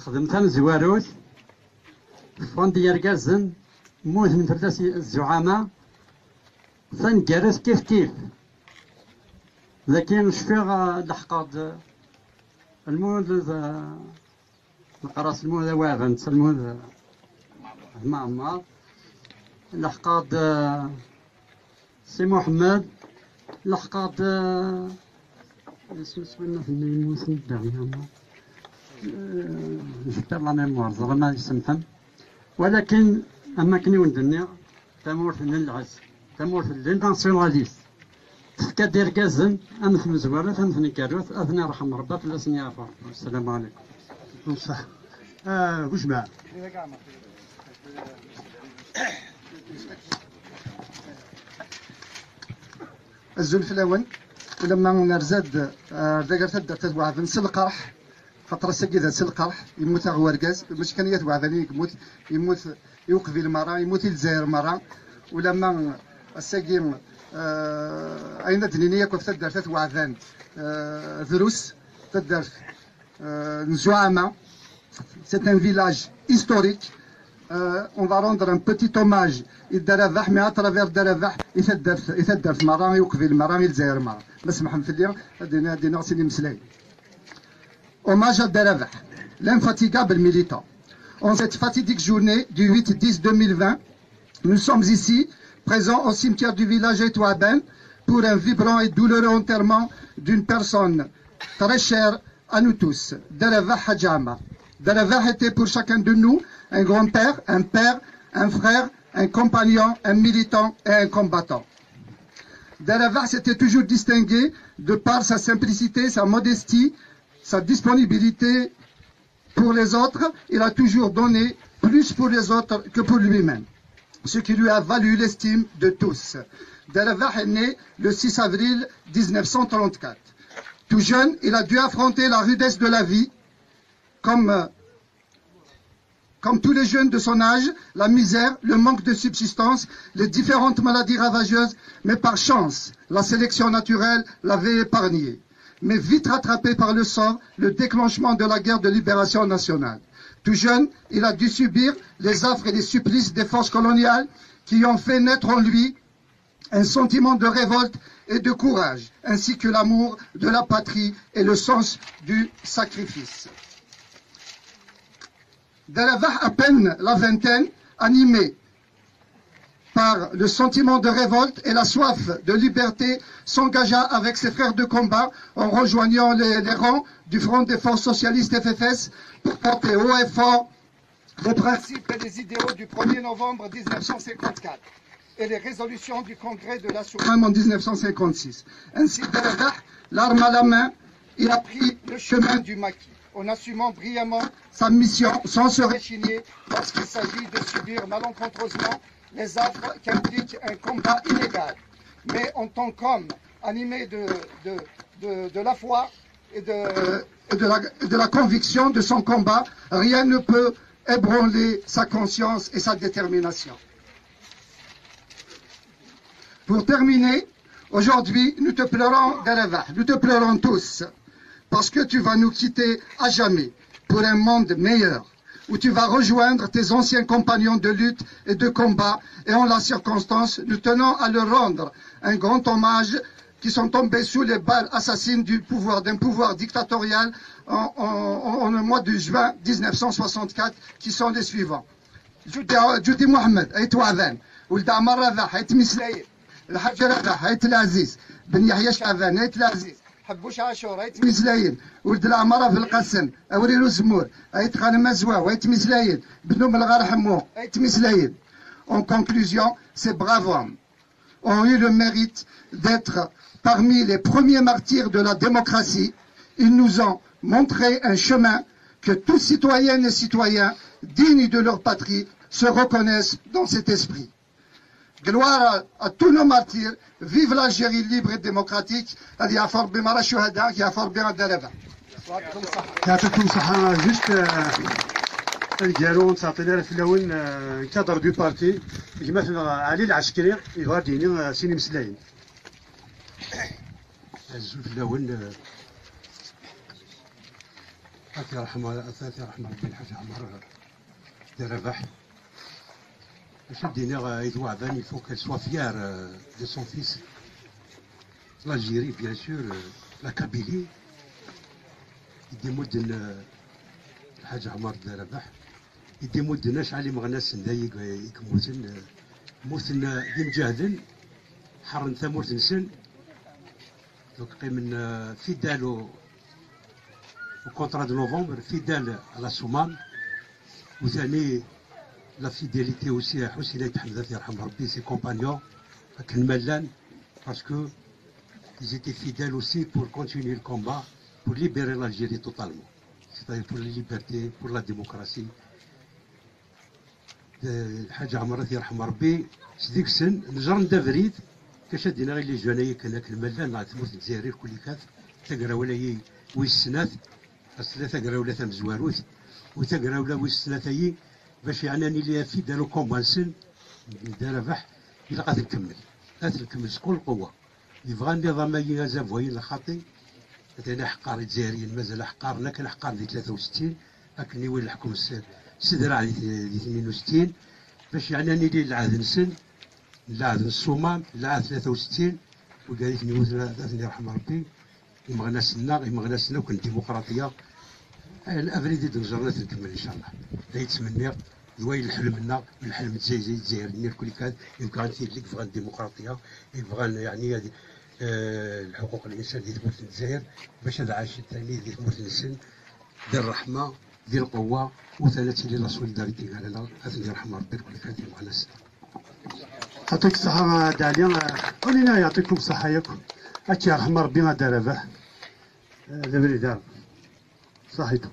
خدمت مزواروت فوند يرقازن موت من ثلاث الزعماء ثنجرس كيف كيف لكن شفيغ لحقاد المود القراص المود واغن المود معمر لحقاد سي محمد لحقاد اسمه في الموسم الدغيا جبت لا ميموار زعما يسمحهم ولكن اما كني وندني تمورت للعز تمورت للناسيوناليست تفكا دير كازن امث مزوارات امث نكاروت اثني رحم ربي فلاسني عفا السلام عليكم صح وش مع الزلف الاول ولما نرزاد ذكرت تبدا تتوعى في نسل القرح خاطر السكيده سل القرح يموت غواركاز باش كان يتوعى ثاني يموت يوقف المراه يموت الجزائر مره ولما الساقين اين دنينيه كيف تدار تتوعى ثان ذروس تدار نزوعما. C'est un village historique. On va rendre un petit hommage الدرافح mais à travers الدرافح يتدر في مرة يوقف المرة يلزاير مرة بس محمد في الليل دينا غسيني مسلاي. Hommage à Daravax, l'infatigable militant. En cette fatidique journée du 8-10-2020, nous sommes ici, présents au cimetière du village Etouaben, pour un vibrant et douloureux enterrement d'une personne très chère à nous tous, Daravax Hadj Amar. Daravax était pour chacun de nous un grand-père, un père, un frère, un compagnon, un militant et un combattant. Daravax s'était toujours distingué de par sa simplicité, sa modestie, sa disponibilité pour les autres. Il a toujours donné plus pour les autres que pour lui-même, ce qui lui a valu l'estime de tous. Daravax est né le 6 avril 1934. Tout jeune, il a dû affronter la rudesse de la vie, comme tous les jeunes de son âge, la misère, le manque de subsistance, les différentes maladies ravageuses, mais par chance, la sélection naturelle l'avait épargné. Mais vite rattrapé par le sort, le déclenchement de la guerre de libération nationale. Tout jeune, il a dû subir les affres et les supplices des forces coloniales qui ont fait naître en lui un sentiment de révolte et de courage, ainsi que l'amour de la patrie et le sens du sacrifice. Daravax, à peine la vingtaine, animé par le sentiment de révolte et la soif de liberté, s'engagea avec ses frères de combat en rejoignant les rangs du Front des forces socialistes FFS pour porter haut et fort les principes et les idéaux du 1er novembre 1954 et les résolutions du Congrès de la Souveraine en 1956. Ainsi, Daravax, l'arme à la main, il a pris le chemin du maquis, en assumant brillamment sa mission sans se réchigner lorsqu'il s'agit de subir malencontreusement les affres qu'implique un combat inégal. Mais en tant qu'homme animé de la foi et de la conviction de son combat, rien ne peut ébranler sa conscience et sa détermination. Pour terminer, aujourd'hui, nous te pleurons, Daravax, nous te pleurons tous, parce que tu vas nous quitter à jamais pour un monde meilleur, où tu vas rejoindre tes anciens compagnons de lutte et de combat, et en la circonstance, nous tenons à leur rendre un grand hommage, qui sont tombés sous les balles assassines d'un pouvoir dictatorial en mois de juin 1964, qui sont les suivants. Judi Mohamed, Etouaven, Ould Amar Ravax, Et Mislaï, El Hadj Ravax, Et Aziz, Ben Yahya Chavan, Et Aziz, حبوش عاشور ايت مزلاين ولد العماره في القسم اوريلو زمور ايت غانم زوا وايت مزلاين بنوم الغار حمو ايت مزلاين. En conclusion, ces braves hommes ont eu le mérite d'être parmi les premiers martyrs de la démocratie. Ils nous ont montré un chemin que tous citoyennes et citoyens dignes de leur patrie se reconnaissent dans cet esprit. Gloire à tous nos martyrs. Vive l'Algérie libre et démocratique. هذه عفر بمرا الشهداء يعفر بها الدربة. يعطيكم الصحة. جوست الجارون تعطينا في اللون كادر دو بارتي مثلا علي العسكري يغاديني سيني مسلاين. الزول في اللون الله يرحم ربي الحاج عمر Darabax. Chaque dîner, il faut qu'elle soit fière de son fils. L'Algérie, bien sûr, la Kabylie. يديمود الحاج عمر داربح يديمود شحال مغناس ندايق يكموتن موتن يمجاهدن حرن ثمورت نسن دوك قيمن فيدال au contrat de novembre fidèle à la Soumane وثاني لا فيداليتي aussi à حسين حمدات يرحم ربي ses compagnons كان ملان parce que ils étaient fidèles aussi pour continuer le combat pour libérer l'Algérie totalement, c'est-à-dire pour la liberté, pour la démocratie. الحاج عمر يرحم ربي سديك السن نجر دافريد كشدينا غير لي جوانايا كان الملان لا تموت الجزائر كل كاف تقرا ولا هي ويسنات الثلاثه قرا ولا ثم زواروث وتقرا ولا ويسناتي باش يعناني ليها في دارو كومبانسن دار ربح الى غادي نكمل كل قوه يبغى النظام يزافوين الخطي مثلا حقار الجزائريين مازال حقارنا كان حقار ديال 63 لكن وين الحكم سدرا ديال 62 باش يعناني لي العهد نسن العهد الصومال العهد 63 وقالت لي الله يرحم ربي يمغنا سنا وكان ديمقراطيه الافريدي دنجرنا تنكمل ان شاء الله لا يتمنى دوين الحلم لنا من الحلم الجزائريين الكل كان يبقى عندي اللي يبغى الديمقراطيه يبغى يعني الحقوق الانسان اللي تموت الجزائر باش هذا عايش الثاني اللي تموت الانسان ديال الرحمه ديال القوه وثلاثه ديال السوليداريتي قال لا الله يرحم ربي الكل كان يبغى ناس يعطيك الصحة داليا ولينا يعطيكم الصحة ياكم هاتشي يرحم ربي ما دار به دابا اللي دار صحيتو